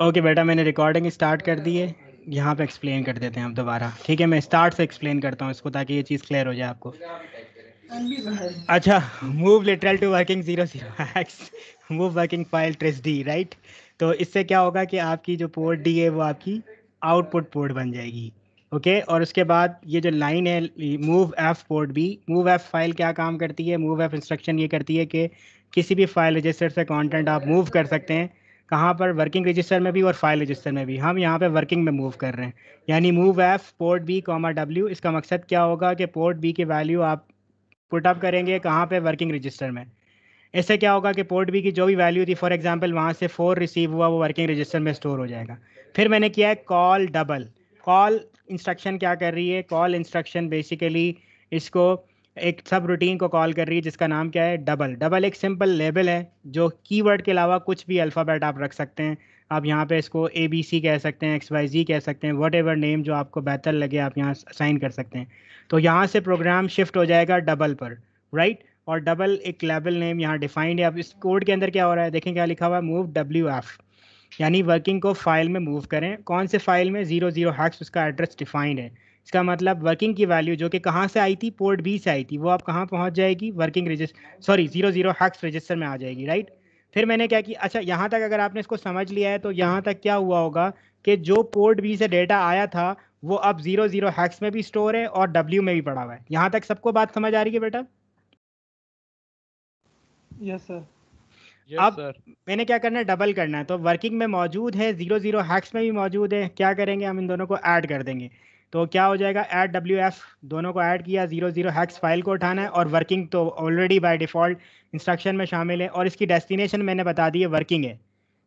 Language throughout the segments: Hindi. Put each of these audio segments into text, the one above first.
ओके बेटा, मैंने रिकॉर्डिंग स्टार्ट कर दी है। यहाँ पे एक्सप्लेन कर देते हैं हम दोबारा, ठीक है? मैं स्टार्ट से एक्सप्लेन करता हूँ इसको ताकि ये चीज़ क्लियर हो जाए आपको। अच्छा, move literal to working 00x, move working file trace D, right? तो इससे क्या होगा कि आपकी जो पोर्ट डी है वो आपकी आउटपुट पोर्ट बन जाएगी। ओके, और उसके बाद ये जो लाइन है move F port B, move F file क्या काम करती है? मूव एफ इंस्ट्रक्शन ये करती है कि किसी भी फाइल रजिस्टर से कंटेंट आप मूव कर सकते हैं। कहाँ पर? वर्किंग रजिस्टर में भी और फाइल रजिस्टर में भी। हम यहाँ पे वर्किंग में मूव कर रहे हैं, यानी move F port B comma W. इसका मकसद क्या होगा कि पोर्ट बी की वैल्यू आप पुट अप करेंगे कहाँ पे? वर्किंग रजिस्टर में। इससे क्या होगा कि पोर्ट बी की जो भी वैल्यू थी, फॉर एग्जांपल वहाँ से 4 रिसीव हुआ, वो वर्किंग रजिस्टर में स्टोर हो जाएगा। फिर मैंने किया है कॉल डबल। कॉल इंस्ट्रक्शन क्या कर रही है? कॉल इंस्ट्रक्शन बेसिकली इसको एक सब रूटीन को कॉल कर रही है जिसका नाम क्या है? डबल। डबल एक सिंपल लेबल है जो कीवर्ड के अलावा कुछ भी अल्फ़ाबेट आप रख सकते हैं। आप यहाँ पे इसको ABC कह सकते हैं, XYZ कह सकते हैं, वट एवर नेम जो आपको बेहतर लगे आप यहाँ असाइन कर सकते हैं। तो यहाँ से प्रोग्राम शिफ्ट हो जाएगा डबल पर, राइट? और डबल एक लेबल नेम यहाँ डिफाइंड है। अब इस कोड के अंदर क्या हो रहा है देखें, क्या लिखा हुआ है? मूव WF, यानी वर्किंग को फाइल में मूव करें। कौन से फाइल में? 00 उसका एड्रेस डिफाइंड है। इसका मतलब वर्किंग की वैल्यू जो कि कहाँ से आई थी? पोर्ट बी से आई थी, वो आप कहाँ पहुँच जाएगी? वर्किंग रजिस्टर, सॉरी 00 रजिस्टर में आ जाएगी, राइट? फिर मैंने क्या किया, अच्छा यहाँ तक अगर आपने इसको समझ लिया है तो यहाँ तक क्या हुआ होगा कि जो पोर्ट बी से डेटा आया था वो अब 00 में भी स्टोर है और डब्ल्यू में भी पड़ा हुआ है। यहाँ तक सबको बात समझ आ रही है बेटा? Yes sir. यस अब सर। मैंने क्या करना है? डबल करना है। तो वर्किंग में मौजूद है, 00 में भी मौजूद है। क्या करेंगे हम? इन दोनों को ऐड कर देंगे। तो क्या हो जाएगा? ऐड WF, दोनों को ऐड किया। 00 फाइल को उठाना है और वर्किंग तो ऑलरेडी बाय डिफ़ॉल्ट इंस्ट्रक्शन में शामिल है और इसकी डेस्टिनेशन मैंने बता दी है वर्किंग है,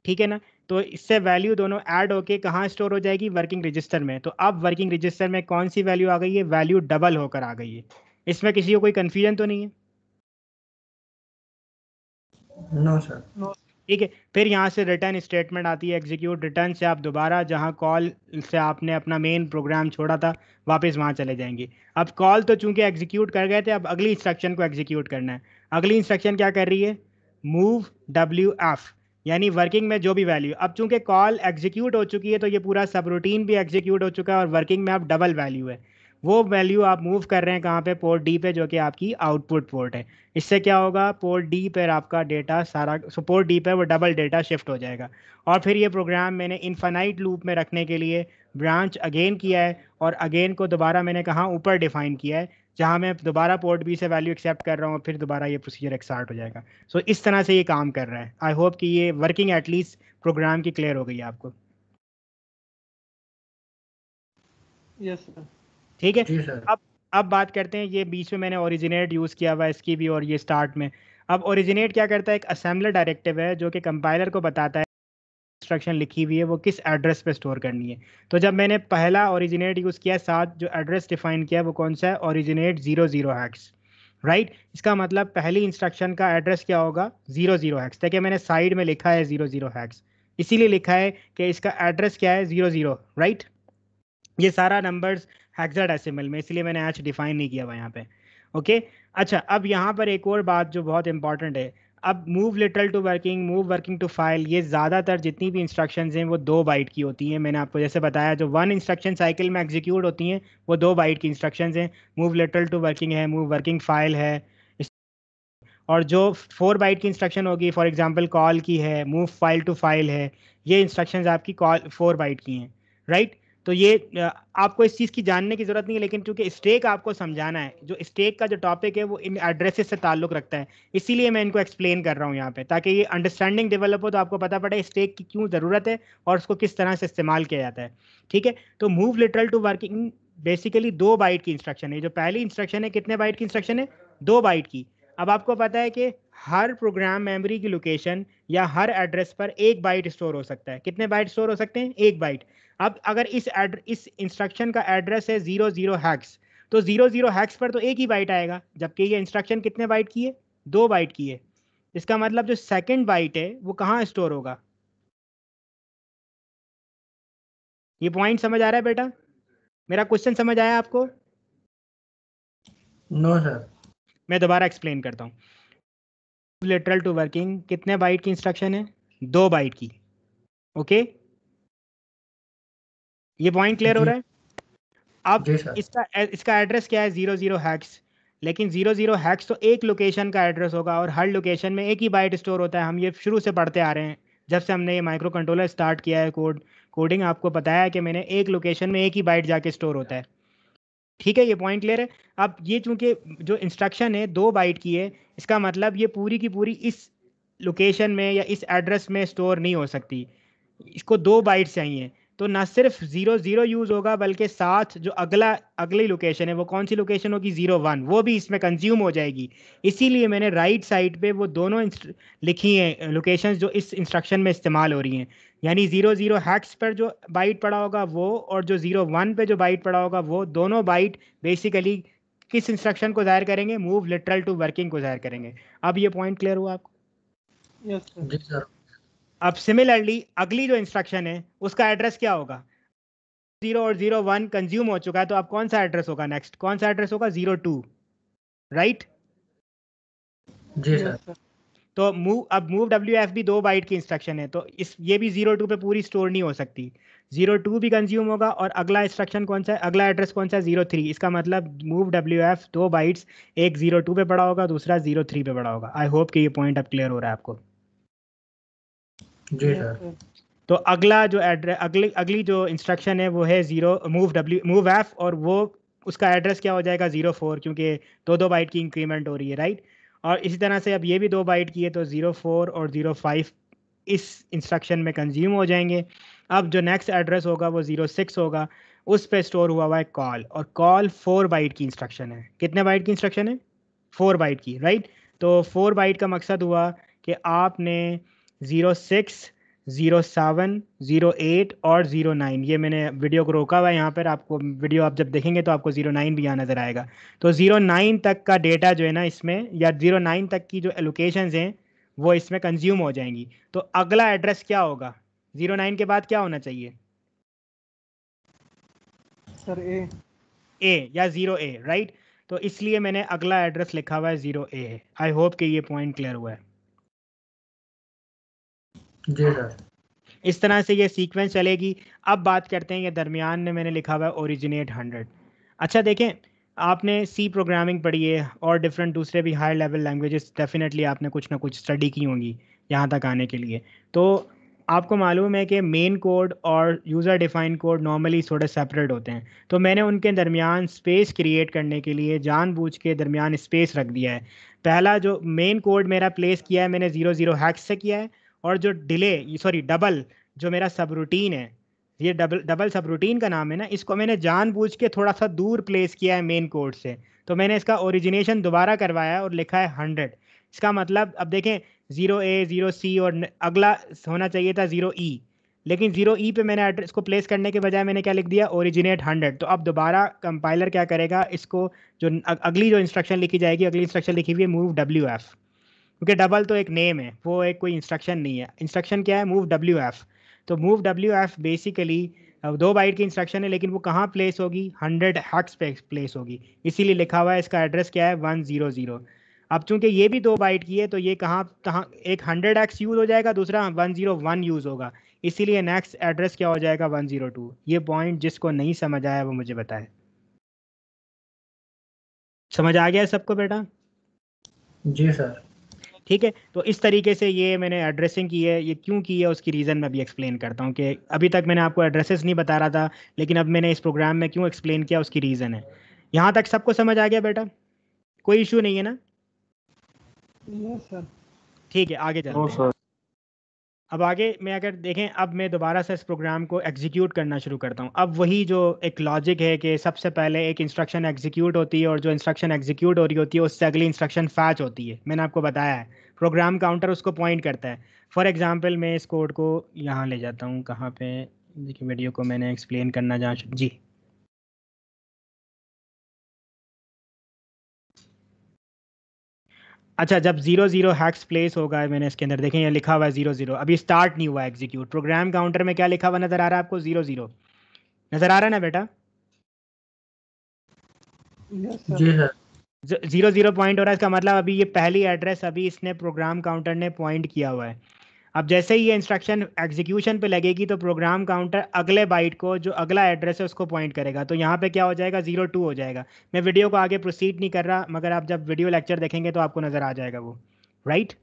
ठीक है ना? तो इससे वैल्यू दोनों ऐड होके कहाँ स्टोर हो जाएगी? वर्किंग रजिस्टर में। तो अब वर्किंग रजिस्टर में कौन सी वैल्यू आ गई है? वैल्यू डबल होकर आ गई है। इसमें किसी को कोई कन्फ्यूजन तो नहीं है? No sir. नो। ठीक है। फिर यहाँ से रिटर्न स्टेटमेंट आती है, एग्जीक्यूट। रिटर्न से आप दोबारा जहाँ कॉल से आपने अपना मेन प्रोग्राम छोड़ा था वापस वहाँ चले जाएंगे। अब कॉल तो चूंकि एग्जीक्यूट कर गए थे, अब अगली इंस्ट्रक्शन को एग्जीक्यूट करना है। अगली इंस्ट्रक्शन क्या कर रही है? मूव WF, यानी वर्किंग में जो भी वैल्यू। अब चूंकि कॉल एग्जीक्यूट हो चुकी है तो ये पूरा सब रूटीन भी एग्जीक्यूट हो चुका है और वर्किंग में अब डबल वैल्यू है। वो वैल्यू आप मूव कर रहे हैं कहाँ पे? पोर्ट डी पे, जो कि आपकी आउटपुट पोर्ट है। इससे क्या होगा? पोर्ट डी पर आपका डेटा सारा, सो पोर्ट डी पर वो डबल डेटा शिफ्ट हो जाएगा। और फिर ये प्रोग्राम मैंने इनफाइनाइट लूप में रखने के लिए ब्रांच अगेन किया है और अगेन को दोबारा मैंने कहाँ? ऊपर डिफाइन किया है, जहाँ मैं दोबारा पोर्ट बी से वैल्यू एक्सेप्ट कर रहा हूँ, फिर दोबारा ये प्रोसीजर स्टार्ट हो जाएगा। सो इस तरह से ये काम कर रहा है। आई होप कि ये वर्किंग एटलीस्ट प्रोग्राम की क्लियर हो गई है आपको। Yes sir. ठीक है। जी सर। अब बात करते हैं, ये बीच में मैंने ओरिजिनेट यूज़ किया हुआ है इसकी भी, और ये स्टार्ट में। अब ओरिजिनेट क्या करता है? एक असेंबलर डायरेक्टिव है जो कि कंपाइलर को बताता है इंस्ट्रक्शन लिखी हुई है वो किस एड्रेस पे स्टोर करनी है। तो जब मैंने पहला ओरिजिनेट यूज़ किया, साथ जो एड्रेस डिफाइन किया है वो कौन सा है? Originate 00 right? इसका मतलब पहली इंस्ट्रक्शन का एड्रेस क्या होगा? 00 देखिए मैंने साइड में लिखा है 00 इसीलिए लिखा है कि इसका एड्रेस क्या है? 00, राइट? ये सारा नंबर्स हेक्साडेसिमल में, इसलिए मैंने एच डिफाइन नहीं किया हुआ यहाँ पे। ओके। अच्छा, अब यहाँ पर एक और बात जो बहुत इंपॉर्टेंट है। अब move literal to working, move working to file, ये ज़्यादातर जितनी भी इंस्ट्रक्शंस हैं वो 2 बाइट की होती हैं। मैंने आपको जैसे बताया, जो 1 इंस्ट्रक्शन साइकिल में एग्जीक्यूट होती हैं वो 2 बाइट की इंस्ट्रक्शंस हैं। मूव लिटरल टू वर्किंग है, मूव वर्किंग फाइल है। और जो 4 बाइट की इंस्ट्रक्शन होगी, फॉर एग्जांपल कॉल की है, मूव फाइल टू फाइल है, ये इंस्ट्रक्शंस आपकी कॉल 4 बाइट की हैं, राइट? तो ये आपको इस चीज़ की जानने की ज़रूरत नहीं है, लेकिन चूंकि स्टैक आपको समझाना है, जो स्टैक का जो टॉपिक है वो इन एड्रेसेस से ताल्लुक़ रखता है, इसीलिए मैं इनको एक्सप्लेन कर रहा हूँ यहाँ पे, ताकि ये अंडरस्टैंडिंग डेवलप हो, तो आपको पता पड़े स्टैक की क्यों ज़रूरत है और उसको किस तरह से इस्तेमाल किया जाता है। ठीक है। तो move literal to working basically 2 byte की इंस्ट्रक्शन है। जो पहली इंस्ट्रक्शन है कितने बाइट की इंस्ट्रक्शन है? 2 बाइट की। अब आपको पता है कि हर प्रोग्राम मेमोरी की लोकेशन या हर एड्रेस पर 1 बाइट स्टोर हो सकता है। कितने बाइट स्टोर हो सकते हैं? 1 बाइट। अब अगर इस इंस्ट्रक्शन का एड्रेस है 00 तो 00 पर तो 1 ही बाइट आएगा, जबकि ये इंस्ट्रक्शन कितने बाइट की है? 2 बाइट की है। इसका मतलब जो सेकंड बाइट है वो कहाँ स्टोर होगा? ये पॉइंट समझ आ रहा है बेटा? मेरा क्वेश्चन समझ आया आपको? No sir. मैं दोबारा एक्सप्लेन करता हूँ। लिटरल टू वर्किंग कितने बाइट की इंस्ट्रक्शन है? 2 बाइट की। ओके। ये पॉइंट क्लियर हो जी रहा है? अब जी सर। इसका एड्रेस क्या है? 00 हैक्स। लेकिन 00 हैक्स तो एक लोकेशन का एड्रेस होगा और हर लोकेशन में एक ही बाइट स्टोर होता है। हम ये शुरू से पढ़ते आ रहे हैं, जब से हमने ये माइक्रो कंट्रोलर स्टार्ट किया है कोडिंग, आपको बताया है कि मैंने एक लोकेशन में एक ही बाइट जाके स्टोर होता है। ठीक है, ये पॉइंट क्लियर है? अब ये चूंकि जो इंस्ट्रक्शन है 2 बाइट की है, इसका मतलब ये पूरी की पूरी इस लोकेशन में या इस एड्रेस में स्टोर नहीं हो सकती, इसको 2 बाइट चाहिए। तो ना सिर्फ 00 यूज होगा, बल्कि साथ जो अगली लोकेशन है, वो कौन सी लोकेशन होगी? 01, वो भी इसमें कंज्यूम हो जाएगी। इसीलिए मैंने राइट साइड पे वो दोनों लिखी हैं लोकेशंस जो इस इंस्ट्रक्शन में इस्तेमाल हो रही हैं। यानी 00 हैक्स पर जो बाइट पड़ा होगा वो, और जो 01 पे जो बाइट पड़ा होगा वो, दोनों बाइट बेसिकली किस इंस्ट्रक्शन को जाहिर करेंगे? मूव लिटरल टू वर्किंग को जाहिर करेंगे। अब ये पॉइंट क्लियर हुआ आपको? Yes, sir. जी सर। अब सिमिलरली अगली जो इंस्ट्रक्शन है उसका एड्रेस क्या होगा? 0 और 01 कंज्यूम हो चुका है, तो अब कौन सा एड्रेस होगा? नेक्स्ट कौन सा एड्रेस होगा? 02, राइट? जी Yes, सर। sir. तो अब मूव WF भी 2 बाइट की इंस्ट्रक्शन है, तो ये भी 02 पे पूरी स्टोर नहीं हो सकती। 02 भी कंज्यूम होगा, और अगला इंस्ट्रक्शन कौन सा है? अगला एड्रेस कौन सा है? 03। इसका मतलब मूव WF 2 बाइट्स, एक 02 पे पड़ा होगा, दूसरा 03 पे पड़ा होगा। आई होप कि ये पॉइंट अब क्लियर हो रहा है आपको। जी Yes, सर। sir. तो अगला जो एड्रेस अगली जो इंस्ट्रक्शन है वो है मूव एफ, और वो उसका एड्रेस क्या हो जाएगा? 04, क्योंकि 2 बाइट की इंक्रीमेंट हो रही है, राइट? और इसी तरह से अब ये भी 2 बाइट की है, तो 04 और 05 इस इंस्ट्रक्शन में कंज्यूम हो जाएंगे। अब जो नेक्स्ट एड्रेस होगा वो 06 होगा, उस पे स्टोर हुआ हुआ है कॉल, और कॉल 4 बाइट की इंस्ट्रक्शन है। कितने बाइट की इंस्ट्रक्शन है? 4 बाइट की, राइट? तो 4 बाइट का मकसद हुआ कि आपने 06, 07, 08 और 09, ये मैंने वीडियो को रोका हुआ है यहाँ पर, आपको वीडियो आप जब देखेंगे तो आपको 09 भी यहाँ नज़र आएगा। तो 09 तक का डेटा जो है ना इसमें, या 09 तक की जो एलोकेशंस हैं वो इसमें कंज्यूम हो जाएंगी। तो अगला एड्रेस क्या होगा? 09 के बाद क्या होना चाहिए? Sir, A. ए या 0A, राइट? तो इसलिए मैंने अगला एड्रेस लिखा हुआ है 0A। आई होप कि ये पॉइंट क्लियर हुआ है। जी सर। इस तरह से ये सीक्वेंस चलेगी। अब बात करते हैं, ये दरमियान में मैंने लिखा हुआ है ओरिजिनेट 100। अच्छा देखें, आपने सी प्रोग्रामिंग पढ़ी है और डिफरेंट दूसरे भी हाई लेवल लैंग्वेजेस डेफिनेटली आपने कुछ ना कुछ स्टडी की होंगी यहाँ तक आने के लिए। तो आपको मालूम है कि मेन कोड और यूज़र डिफाइंड कोड नॉर्मली थोड़े सेपरेट होते हैं। तो मैंने उनके दरमियान स्पेस क्रिएट करने के लिए जानबूझ के दरमियान स्पेस रख दिया है। पहला जो मेन कोड मेरा प्लेस किया है मैंने 00 हैक्स से किया है, और जो डबल जो मेरा सब रूटीन है, ये डबल सब रूटीन का नाम है ना, इसको मैंने जानबूझ के थोड़ा सा दूर प्लेस किया है मेन कोड से। तो मैंने इसका ओरिजिनेशन दोबारा करवाया है और लिखा है 100। इसका मतलब अब देखें, 0A, 0C और अगला होना चाहिए था 0E, लेकिन 0E पे मैंने एड्रेस को प्लेस करने के बजाय मैंने क्या लिख दिया? ओरिजिनेट 100। तो अब दोबारा कंपाइलर क्या करेगा? इसको जो अगली जो इंस्ट्रक्शन लिखी जाएगी, अगली इंस्ट्रक्शन लिखी हुई है मूव WF, क्योंकि डबल तो एक नेम है, वो एक कोई इंस्ट्रक्शन नहीं है। इंस्ट्रक्शन क्या है? Move WF। तो मूव WF बेसिकली 2 बाइट की इंस्ट्रक्शन है, लेकिन वो कहाँ प्लेस होगी? 100 हैक्स पे प्लेस होगी। इसीलिए लिखा हुआ है इसका एड्रेस क्या है? 100। अब चूंकि ये भी 2 बाइट की है, तो ये कहाँ एक 100x यूज़ हो जाएगा, दूसरा 101 यूज़ होगा। इसीलिए नेक्स्ट एड्रेस क्या हो जाएगा? 102। ये पॉइंट जिसको नहीं समझ आया वो मुझे बताए। समझ आ गया सबको बेटा? जी सर। ठीक है, तो इस तरीके से ये मैंने एड्रेसिंग की है। ये क्यों की है उसकी रीज़न मैं भी एक्सप्लेन करता हूँ, कि अभी तक मैंने आपको एड्रेसेस नहीं बता रहा था, लेकिन अब मैंने इस प्रोग्राम में क्यों एक्सप्लेन किया उसकी रीज़न है। यहाँ तक सबको समझ आ गया बेटा? कोई इशू नहीं है ना? Yes, sir. ठीक है, आगे नो चलते हैं। सर। अब आगे में अगर देखें, अब मैं दोबारा से इस प्रोग्राम को एग्जीक्यूट करना शुरू करता हूँ। अब वही जो एक लॉजिक है कि सबसे पहले एक इंस्ट्रक्शन एग्जीक्यूट होती है, और जो इंस्ट्रक्शन एग्जीक्यूट हो रही होती है उससे अगली इंस्ट्रक्शन फैच होती है। मैंने आपको बताया है, प्रोग्राम काउंटर उसको पॉइंट करता है। फॉर एग्जांपल मैं इस कोड को यहाँ ले जाता हूँ, कहाँ पे? देखिए वीडियो को मैंने एक्सप्लेन करना जहाँ जी। अच्छा, जब 00 हैक्स प्लेस होगा, मैंने इसके अंदर देखें ये लिखा हुआ है 00, अभी स्टार्ट नहीं हुआ एग्जीक्यूट। प्रोग्राम काउंटर में क्या लिखा हुआ नज़र आ रहा है आपको? 00 नज़र आ रहा है ना बेटा? Yes, sir. जी सर। 00 पॉइंट हो रहा है, इसका मतलब अभी ये पहली एड्रेस अभी इसने प्रोग्राम काउंटर ने पॉइंट किया हुआ है। अब जैसे ही ये इंस्ट्रक्शन एग्जीक्यूशन पे लगेगी तो प्रोग्राम काउंटर अगले बाइट को जो अगला एड्रेस है उसको पॉइंट करेगा। तो यहाँ पे क्या हो जाएगा, 02 हो जाएगा। मैं वीडियो को आगे प्रोसीड नहीं कर रहा, मगर आप जब वीडियो लेक्चर देखेंगे तो आपको नज़र आ जाएगा वो, राइट।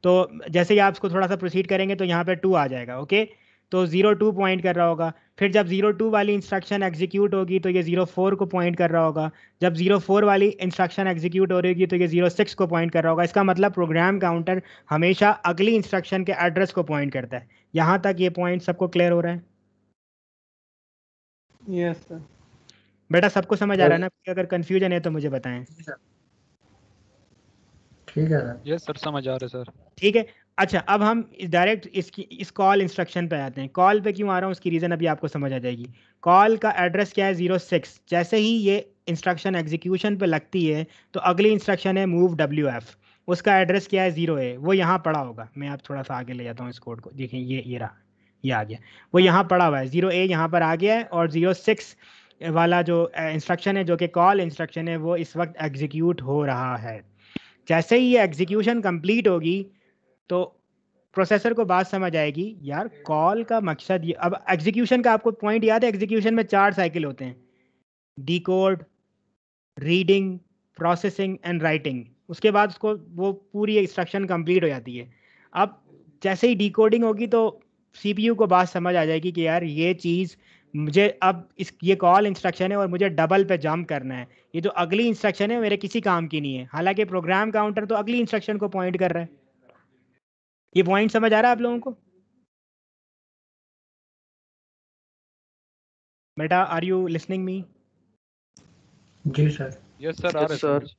तो जैसे ही आप इसको थोड़ा सा प्रोसीड करेंगे तो यहाँ पे 2 आ जाएगा, ओके। तो 02 पॉइंट कर रहा होगा। फिर जब 02 वाली इंस्ट्रक्शन एग्जीक्यूट होगी तो ये 04 को पॉइंट कर रहा होगा। जब 04 वाली इंस्ट्रक्शन एग्जीक्यूट हो रही होगी तो ये 06 को पॉइंट कर रहा होगा। इसका मतलब प्रोग्राम काउंटर हमेशा अगली इंस्ट्रक्शन के एड्रेस को पॉइंट करता है। यहाँ तक ये पॉइंट सबको क्लियर हो रहा है? Yes sir. बेटा सबको समझ आ रहा है ना? अगर कंफ्यूजन है तो मुझे बताएं। ठीक है सर। यस सर, समझ आ रहा है सर। ठीक है। अच्छा, अब हम डायरेक्ट इस कॉल इंस्ट्रक्शन पे आते हैं। कॉल पे क्यों आ रहा हूँ उसकी रीज़न अभी आपको समझ आ जाएगी। कॉल का एड्रेस क्या है, 06। जैसे ही ये इंस्ट्रक्शन एग्जीक्यूशन पे लगती है तो अगली इंस्ट्रक्शन है मूव WF, उसका एड्रेस क्या है 0A। वो यहाँ पड़ा होगा, मैं आप थोड़ा सा आगे ले जाता हूँ इस कोड को, देखिए ये रहा, ये आ गया, वो यहाँ पड़ा हुआ है 0A, यहाँ पर आ गया है। और 06 वाला जो इंस्ट्रक्शन है जो कि कॉल इंस्ट्रक्शन है वो इस वक्त एग्जीक्यूट हो रहा है। जैसे ही ये एग्जीक्यूशन कंप्लीट होगी तो प्रोसेसर को बात समझ आएगी, यार कॉल का मकसद ये। अब एग्जीक्यूशन का आपको पॉइंट याद है, एग्जीक्यूशन में 4 साइकिल होते हैं, decode, reading, processing and writing. उसके बाद उसको वो पूरी इंस्ट्रक्शन कंप्लीट हो जाती है। अब जैसे ही डिकोडिंग होगी तो सीपीयू को बात समझ आ जाएगी कि यार ये चीज़ मुझे अब ये कॉल इंस्ट्रक्शन है और मुझे डबल पे जंप करना है, ये जो अगली इंस्ट्रक्शन है मेरे किसी काम की नहीं है। हालांकि प्रोग्राम काउंटर तो अगली इंस्ट्रक्शन को पॉइंट कर रहा है। ये पॉइंट समझ आ रहा है आप लोगों को? बेटा आर यू लिसनिंग मी? जी सर। यस सर, आ रहा है समझ।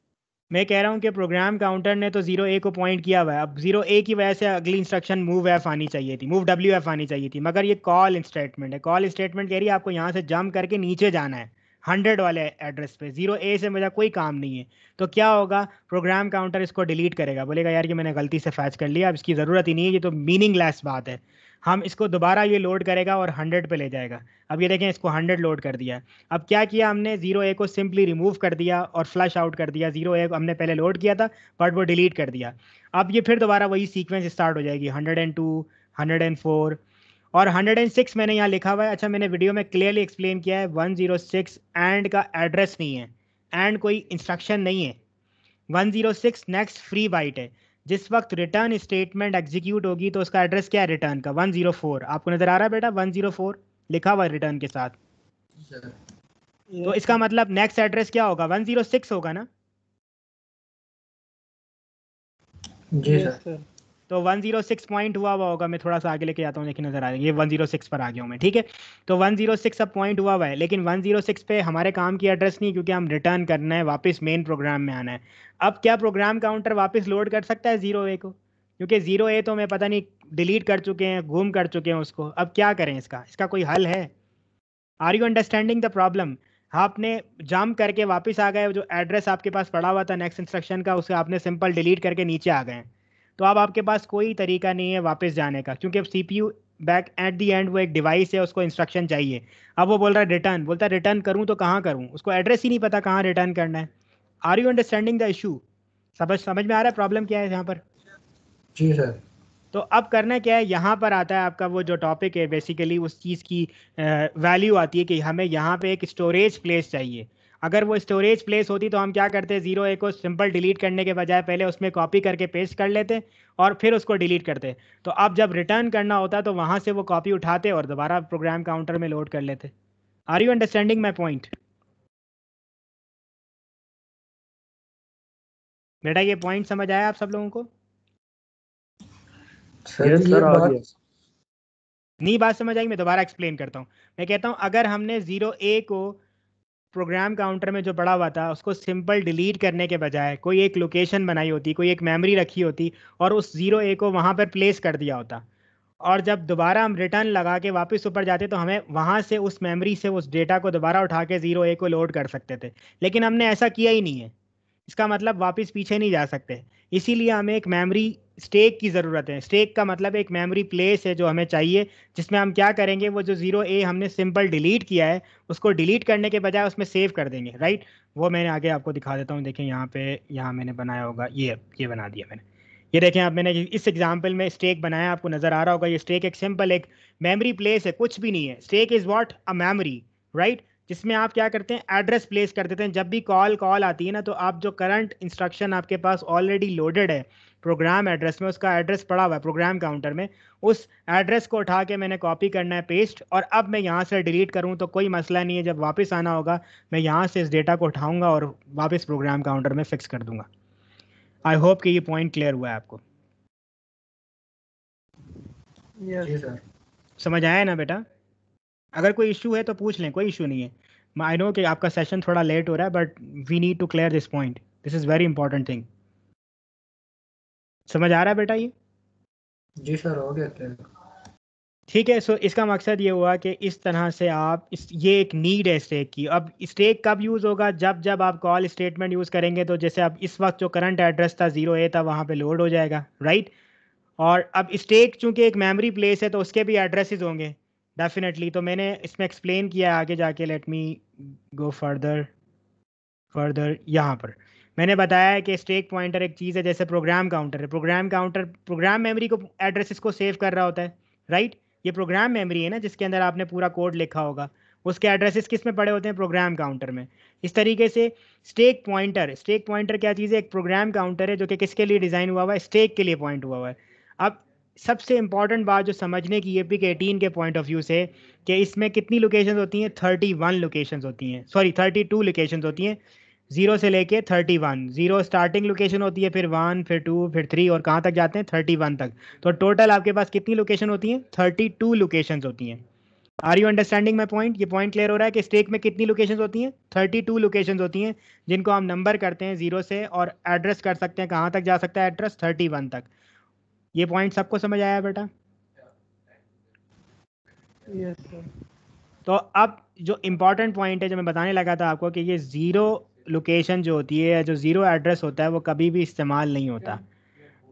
मैं कह रहा हूँ कि प्रोग्राम काउंटर ने तो 0A को पॉइंट किया हुआ है। अब 0A की वजह से अगली इंस्ट्रक्शन मूव एफ आनी चाहिए थी, मूव WF आनी चाहिए थी, मगर ये कॉल स्टेटमेंट है। कॉल स्टेटमेंट कह रही है आपको यहाँ से जंप करके नीचे जाना है 100 वाले एड्रेस पे। 0A से मुझे कोई काम नहीं है। तो क्या होगा, प्रोग्राम काउंटर इसको डिलीट करेगा, बोलेगा यार ये मैंने गलती से फैच कर लिया, अब इसकी ज़रूरत ही नहीं है, ये तो मीनिंगलेस बात है। हम इसको दोबारा ये लोड करेगा और 100 पे ले जाएगा। अब ये देखें, इसको 100 लोड कर दिया। अब क्या किया हमने, 0A को सिंपली रिमूव कर दिया और फ्लश आउट कर दिया। 0A को हमने पहले लोड किया था बट वो डिलीट कर दिया। अब ये फिर दोबारा वही सीक्वेंस स्टार्ट हो जाएगी, 102, 104 और 106 मैंने यहाँ लिखा हुआ है। अच्छा, मैंने वीडियो में क्लियरली एक्सप्लेन किया है, 106 एंड का एड्रेस नहीं है, एंड कोई इंस्ट्रक्शन नहीं है। 106 नेक्स्ट फ्री बाइट है। जिस वक्त रिटर्न स्टेटमेंट एग्जीक्यूट होगी तो उसका एड्रेस क्या है रिटर्न का, 104। आपको नजर आ रहा है बेटा, 104 लिखा हुआ है रिटर्न के साथ। तो इसका मतलब नेक्स्ट एड्रेस क्या होगा, 106 होगा ना? जी सर। तो 106 पॉइंट हुआ होगा। मैं थोड़ा सा आगे लेके जाता हूँ, देखिए नजर आ रहा है, ये 106 पर आ गया हूँ मैं, ठीक है। तो 106 अब पॉइंट हुआ है, लेकिन 106 पे हमारे काम की एड्रेस नहीं, क्योंकि हम रिटर्न करना है, वापस मेन प्रोग्राम में आना है। अब क्या प्रोग्राम काउंटर वापस लोड कर सकता है 0A को? क्योंकि 0A तो मैं पता नहीं डिलीट कर चुके हैं, गुम कर चुके हैं उसको। अब क्या करें, इसका कोई हल है? Are you understanding the problem? आपने जंप करके वापस आ गए, जो एड्रेस आपके पास पड़ा हुआ था नेक्स्ट इंस्ट्रक्शन का, उसे आपने सिंपल डिलीट करके नीचे आ गए। तो अब आपके पास कोई तरीका नहीं है वापस जाने का, क्योंकि अब CPU back at the and वो एक डिवाइस है, उसको इंस्ट्रक्शन चाहिए। अब वो बोल रहा है रिटर्न, बोलता है रिटर्न करूँ तो कहाँ करूँ, उसको एड्रेस ही नहीं पता कहाँ रिटर्न करना है। Are you understanding the issue? समझ में आ रहा है प्रॉब्लम क्या है यहाँ पर? जी सर। तो अब करना क्या है, यहाँ पर आता है आपका वो जो टॉपिक है, बेसिकली उस चीज़ की वैल्यू आती है कि हमें यहाँ पे एक स्टोरेज प्लेस चाहिए। अगर वो स्टोरेज प्लेस होती तो हम क्या करते, 0A को सिंपल डिलीट करने के बजाय पहले उसमें कॉपी करके पेस्ट कर लेते और फिर उसको डिलीट करते। तो अब जब रिटर्न करना होता तो वहाँ से वो कॉपी उठाते और दोबारा प्रोग्राम काउंटर में लोड कर लेते। Are you understanding my point? बेटा ये पॉइंट समझ आया आप सब लोगों को? सर ये बात नहीं बात समझ आई, मैं दोबारा एक्सप्लेन करता हूँ। मैं कहता हूँ अगर हमने 0A को प्रोग्राम काउंटर में जो पड़ा हुआ था उसको सिंपल डिलीट करने के बजाय कोई एक लोकेशन बनाई होती, कोई एक मेमोरी रखी होती और उस 0A को वहाँ पर प्लेस कर दिया होता, और जब दोबारा हम रिटर्न लगा के वापस ऊपर जाते तो हमें वहाँ से उस मेमोरी से उस डेटा को दोबारा उठा के 0A को लोड कर सकते थे। लेकिन हमने ऐसा किया ही नहीं है। इसका मतलब वापस पीछे नहीं जा सकते, इसीलिए हमें एक मेमोरी स्टेक की ज़रूरत है। स्टेक का मतलब एक मेमोरी प्लेस है जो हमें चाहिए, जिसमें हम क्या करेंगे, वो जो 0A हमने सिंपल डिलीट किया है उसको डिलीट करने के बजाय उसमें सेव कर देंगे, राइट। वो मैंने आगे आपको दिखा देता हूँ, देखिए यहाँ पे, यहाँ मैंने बनाया होगा, ये बना दिया मैंने। ये देखें आप, मैंने इस एग्जांपल में स्टेक बनाया, आपको नजर आ रहा होगा। ये स्टेक एक सिंपल एक मेमोरी प्लेस है, कुछ भी नहीं है। Stack is what, a memory, right, जिसमें आप क्या करते हैं, एड्रेस प्लेस कर देते हैं। जब भी कॉल आती है ना, तो आप जो करंट इंस्ट्रक्शन आपके पास ऑलरेडी लोडेड है प्रोग्राम एड्रेस में, उसका एड्रेस पड़ा हुआ है प्रोग्राम काउंटर में, उस एड्रेस को उठा के मैंने कॉपी करना है, पेस्ट, और अब मैं यहाँ से डिलीट करूँ तो कोई मसला नहीं है। जब वापस आना होगा मैं यहाँ से इस डेटा को उठाऊंगा और वापस प्रोग्राम काउंटर में फिक्स कर दूंगा। आई होप कि ये पॉइंट क्लियर हुआ है आपको। Yes. जी सर। समझ आया ना बेटा? अगर कोई इशू है तो पूछ लें, कोई इशू नहीं है। आई नो कि आपका सेशन थोड़ा लेट हो रहा है, but we need to clear this point, this is very important thing. समझ आ रहा है बेटा ये? जी सर, हो गया क्लियर। ठीक है। सो इसका मकसद ये हुआ कि इस तरह से आप ये एक नीड है स्टेक की। अब स्टेक कब यूज़ होगा? जब जब आप कॉल स्टेटमेंट यूज़ करेंगे, तो जैसे अब इस वक्त जो करंट एड्रेस था 0A था, वहाँ पे लोड हो जाएगा, राइट। और अब स्टेक चूंकि एक मेमोरी प्लेस है, तो उसके भी एड्रेसेस होंगे डेफिनेटली। तो मैंने इसमें एक्सप्लेन किया है आगे जाके। लेट मी गो फर्दर यहाँ पर मैंने बताया है कि स्टेक पॉइंटर एक चीज़ है जैसे प्रोग्राम काउंटर है। प्रोग्राम काउंटर प्रोग्राम मेमोरी को एड्रेसेस को सेव कर रहा होता है, राइट। ये प्रोग्राम मेमोरी है ना, जिसके अंदर आपने पूरा कोड लिखा होगा, उसके एड्रेसेस किस में पड़े होते हैं? प्रोग्राम काउंटर में। इस तरीके से स्टेक पॉइंटर क्या चीज़ है? एक प्रोग्राम काउंटर है जो कि किसके लिए डिज़ाइन हुआ हुआ है? स्टेक के लिए पॉइंट हुआ हुआ है। अब सबसे इंपॉर्टेंट बात जो समझने की है पिक 18 के पॉइंट ऑफ व्यू से, कि इसमें कितनी लोकेशंस होती हैं? 31 लोकेशंस होती हैं, सॉरी 32 लोकेशंस होती हैं, 0 से लेके 31। 0 स्टार्टिंग लोकेशन होती है, फिर 1, फिर 2, फिर 3, और कहाँ तक जाते हैं? 31 तक। तो टोटल आपके पास कितनी लोकेशन होती हैं? 32 लोकेशंस होती हैं। Are you understanding my point? ये पॉइंट क्लियर हो रहा है कि स्टेक में कितनी लोकेशंस होती हैं? 32 लोकेशंस होती हैं, जिनको हम नंबर करते हैं 0 से, और एड्रेस कर सकते हैं, कहाँ तक जा सकता है एड्रेस? 31 तक। ये पॉइंट सबको समझ आया बेटा? Yes, sir. तो अब जो इम्पॉर्टेंट पॉइंट है जो मैं बताने लगा था आपको, कि ये 0 लोकेशन जो होती है, जो 0 एड्रेस होता है, वो कभी भी इस्तेमाल नहीं होता।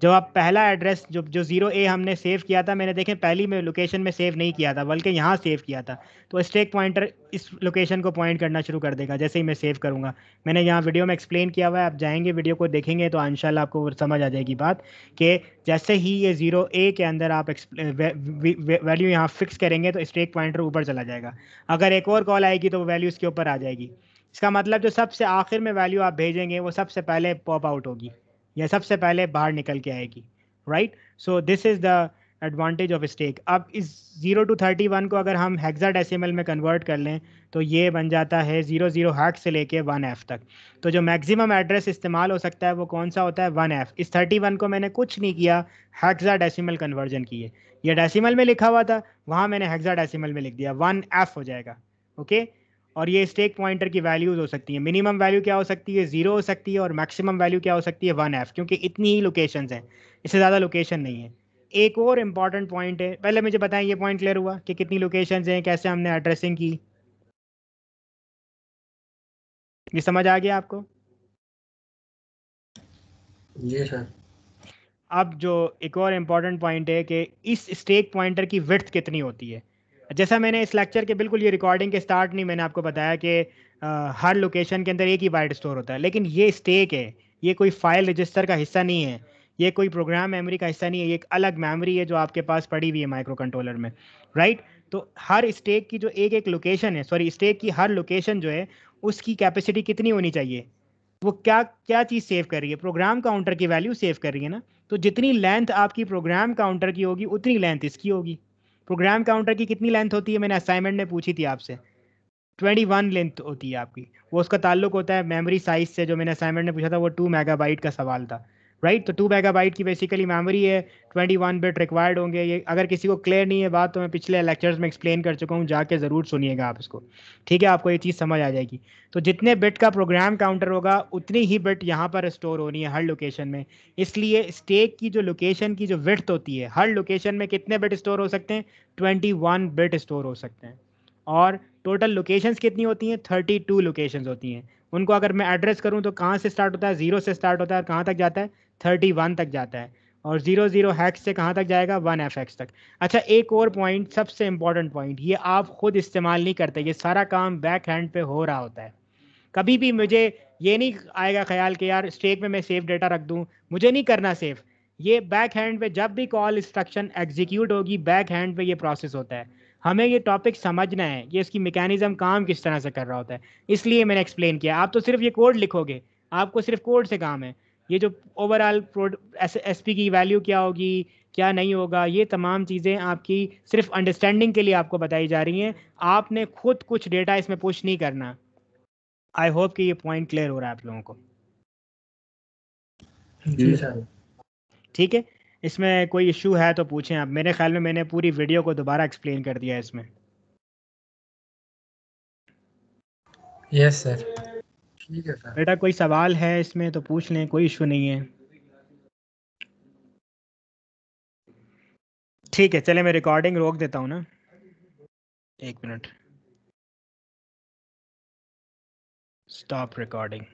जो आप पहला एड्रेस जो 0A हमने सेव किया था, मैंने देखें पहली में लोकेशन में सेव नहीं किया था, बल्कि यहाँ सेव किया था। तो स्टैक पॉइंटर इस लोकेशन को पॉइंट करना शुरू कर देगा जैसे ही मैं सेव करूँगा। मैंने यहाँ वीडियो में एक्सप्लेन किया हुआ है, आप जाएंगे वीडियो को देखेंगे तो इंशाल्लाह आपको समझ आ जाएगी बात, कि जैसे ही ये 0A के अंदर आप वैल्यू यहाँ फिक्स करेंगे, तो स्टैक पॉइंटर ऊपर चला जाएगा। अगर एक और कॉल आएगी तो वो वैल्यू इसके ऊपर आ जाएगी। इसका मतलब जो सबसे आखिर में वैल्यू आप भेजेंगे, वो सबसे पहले पॉप आउट होगी, या सबसे पहले बाहर निकल के आएगी, right. So this is the advantage of stack. अब इस 0 to 31 को अगर हम हेक्साडेसिमल में कन्वर्ट कर लें, तो ये बन जाता है 00 हैक्स से लेके 1F तक। तो जो मैक्सिमम एड्रेस इस्तेमाल हो सकता है वो कौन सा होता है? 1F। इस 31 को मैंने कुछ नहीं किया, हेक्साडेसिमल कन्वर्जन की है। ये डेसिमल में लिखा हुआ था, वहाँ मैंने हेक्साडेसिमल में लिख दिया, 1F हो जाएगा, ओके। और ये स्टेक पॉइंटर की वैल्यूज हो सकती हैं। मिनिमम वैल्यू क्या हो सकती है? 0 हो सकती है, और मैक्सिमम वैल्यू क्या हो सकती है? 1F, क्योंकि इतनी ही लोकेशंस हैं, इससे ज़्यादा लोकेशन नहीं है। एक और इम्पॉर्टेंट पॉइंट है, पहले मुझे बताएं ये पॉइंट क्लियर हुआ कि कितनी लोकेशंस हैं, कैसे हमने एड्रेसिंग की? ये समझ आ गया आपको? जी सर। अब जो एक और इम्पॉर्टेंट पॉइंट है कि इस स्टेक पॉइंटर की विड्थ कितनी होती है। जैसा मैंने इस लेक्चर के बिल्कुल ये रिकॉर्डिंग के स्टार्ट नहीं मैंने आपको बताया कि हर लोकेशन के अंदर एक ही बाइट स्टोर होता है, लेकिन ये स्टेक है, ये कोई फाइल रजिस्टर का हिस्सा नहीं है, ये कोई प्रोग्राम मेमोरी का हिस्सा नहीं है, ये एक अलग मेमोरी है जो आपके पास पड़ी हुई है माइक्रो कंट्रोलर में, राइट। तो हर स्टेक की जो एक एक लोकेशन है, सॉरी स्टेक की हर लोकेशन जो है, उसकी कैपेसिटी कितनी होनी चाहिए? वो क्या क्या चीज़ सेव कर रही है? प्रोग्राम काउंटर की वैल्यू सेव कर रही है ना। तो जितनी लेंथ आपकी प्रोग्राम काउंटर की होगी, उतनी लेंथ इसकी होगी। प्रोग्राम काउंटर की कितनी लेंथ होती है? मैंने असाइनमेंट में पूछी थी आपसे, 21 लेंथ होती है आपकी। वो उसका ताल्लुक होता है मेमोरी साइज से, जो मैंने असाइनमेंट में पूछा था वो 2 मेगाबाइट का सवाल था, राइट। तो 2 मेगाबाइट की बेसिकली मेमोरी है, 21 बिट रिक्वायर्ड होंगे। ये अगर किसी को क्लियर नहीं है बात, तो मैं पिछले लेक्चर्स में एक्सप्लेन कर चुका हूँ, जाके ज़रूर सुनिएगा आप इसको, ठीक है, आपको ये चीज़ समझ आ जाएगी। तो जितने बिट का प्रोग्राम काउंटर होगा, उतनी ही बिट यहाँ पर स्टोर होनी है हर लोकेशन में। इसलिए स्टेक की जो लोकेशन की जो विड्थ होती है, हर लोकेशन में कितने बिट स्टोर हो सकते हैं? 21 बिट स्टोर हो सकते हैं। और टोटल लोकेशंस कितनी होती हैं? 32 लोकेशंस होती हैं। उनको अगर मैं एड्रेस करूं तो कहाँ से स्टार्ट होता है? 0 से स्टार्ट होता है, कहाँ तक जाता है? 31 तक जाता है। और 00 हैक्स से कहाँ तक जाएगा? 1FX तक। अच्छा, एक और पॉइंट, सबसे इंपॉर्टेंट पॉइंट, ये आप खुद इस्तेमाल नहीं करते, ये सारा काम बैक हैंड पे हो रहा होता है। कभी भी मुझे ये नहीं आएगा ख्याल कि यार स्टेक में मैं सेव डेटा रख दूं, मुझे नहीं करना सेव। ये बैक हैंड पे जब भी कॉल इंस्ट्रक्शन एग्जीक्यूट होगी, बैक हैंड पे ये प्रोसेस होता है। हमें ये टॉपिक समझना है, ये इसकी मैकेनिज्म काम किस तरह से कर रहा होता है, इसलिए मैंने एक्सप्लेन किया। आप तो सिर्फ ये कोड लिखोगे, आपको सिर्फ कोड से काम है। ये जो ओवरऑल एसपी की वैल्यू क्या होगी, क्या नहीं होगा, ये तमाम चीज़ें आपकी सिर्फ अंडरस्टैंडिंग के लिए आपको बताई जा रही हैं। आपने खुद कुछ डेटा इसमें पुश नहीं करना। आई होप कि ये पॉइंट क्लियर हो रहा है आप लोगों को। जी सर। ठीक है, इसमें कोई इशू है तो पूछें आप। मेरे ख्याल में मैंने पूरी वीडियो को दोबारा एक्सप्लेन कर दिया है इसमें। Yes sir. ठीक है सर। बेटा कोई सवाल है इसमें तो पूछ लें, कोई इशू नहीं है। ठीक है, चले मैं रिकॉर्डिंग रोक देता हूँ ना, 1 मिनट। Stop recording.